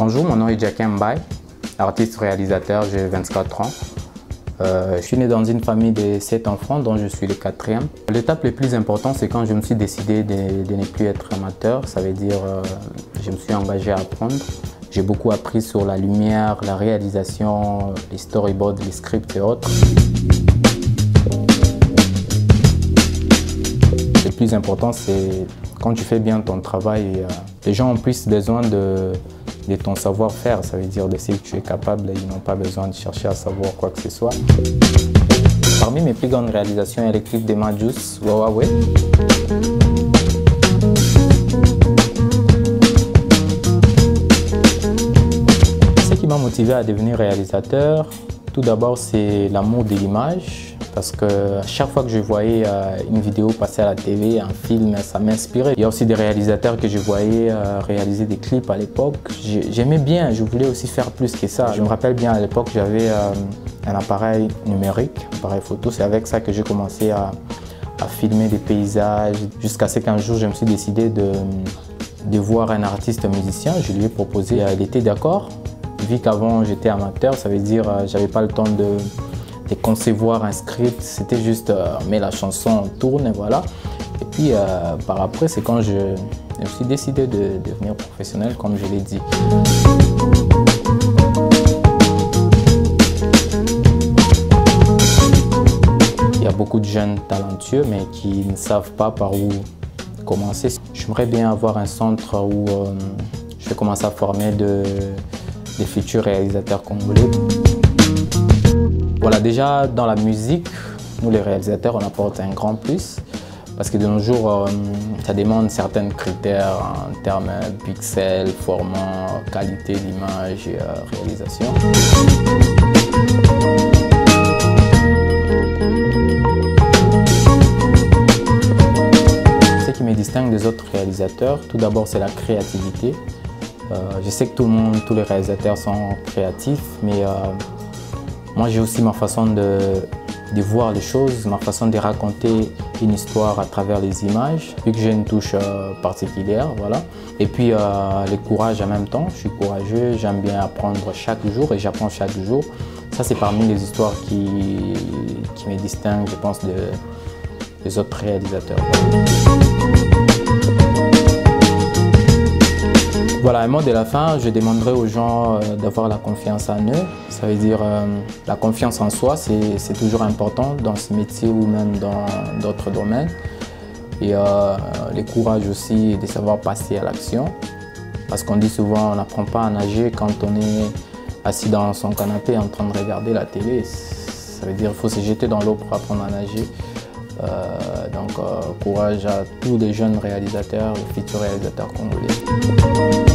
Bonjour, mon nom est Jacquin Mbaye, artiste-réalisateur, j'ai 24 ans. Je suis né dans une famille de 7 enfants dont je suis le 4e. L'étape la plus importante, c'est quand je me suis décidé de ne plus être amateur. Ça veut dire je me suis engagé à apprendre. J'ai beaucoup appris sur la lumière, la réalisation, les storyboards, les scripts et autres. Le plus important, c'est quand tu fais bien ton travail, les gens ont plus besoin de ton savoir-faire. Ça veut dire de ce que tu es capable, ils n'ont pas besoin de chercher à savoir quoi que ce soit. Parmi mes plus grandes réalisations, il y a le clip de Majus, Wawawe. Ce qui m'a motivé à devenir réalisateur, tout d'abord, c'est l'amour de l'image. Parce que chaque fois que je voyais une vidéo passer à la TV, un film, ça m'inspirait. Il y a aussi des réalisateurs que je voyais réaliser des clips à l'époque. J'aimais bien, je voulais aussi faire plus que ça. Je me rappelle bien à l'époque, j'avais un appareil numérique, un appareil photo. C'est avec ça que j'ai commencé à filmer des paysages. Jusqu'à ce qu'un jour, je me suis décidé de voir un artiste musicien. Je lui ai proposé, il était d'accord. Vu qu'avant j'étais amateur, ça veut dire j'avais pas le temps de concevoir un script, c'était juste mais la chanson tourne et voilà. Et puis par après, c'est quand je me suis décidé de devenir professionnel, comme je l'ai dit. Il y a beaucoup de jeunes talentueux mais qui ne savent pas par où commencer. J'aimerais bien avoir un centre où je vais commencer à former des futurs réalisateurs congolais. Voilà, déjà dans la musique, nous les réalisateurs, on apporte un grand plus parce que de nos jours, ça demande certains critères en termes de pixels, format, qualité d'image et réalisation. Ce qui me distingue des autres réalisateurs, tout d'abord, c'est la créativité. Je sais que tous les réalisateurs sont créatifs, mais moi, j'ai aussi ma façon de voir les choses, ma façon de raconter une histoire à travers les images, vu que j'ai une touche particulière, voilà. Et puis, le courage en même temps, je suis courageux, j'aime bien apprendre chaque jour et j'apprends chaque jour. Ça, c'est parmi les histoires qui me distinguent, je pense, des autres réalisateurs. Voilà, un mot de la fin, je demanderai aux gens d'avoir la confiance en eux. Ça veut dire la confiance en soi, c'est toujours important dans ce métier ou même dans d'autres domaines. Et le courage aussi de savoir passer à l'action. Parce qu'on dit souvent, on n'apprend pas à nager quand on est assis dans son canapé en train de regarder la télé. Ça veut dire qu'il faut se jeter dans l'eau pour apprendre à nager. Donc courage à tous les jeunes réalisateurs, les futurs réalisateurs congolais.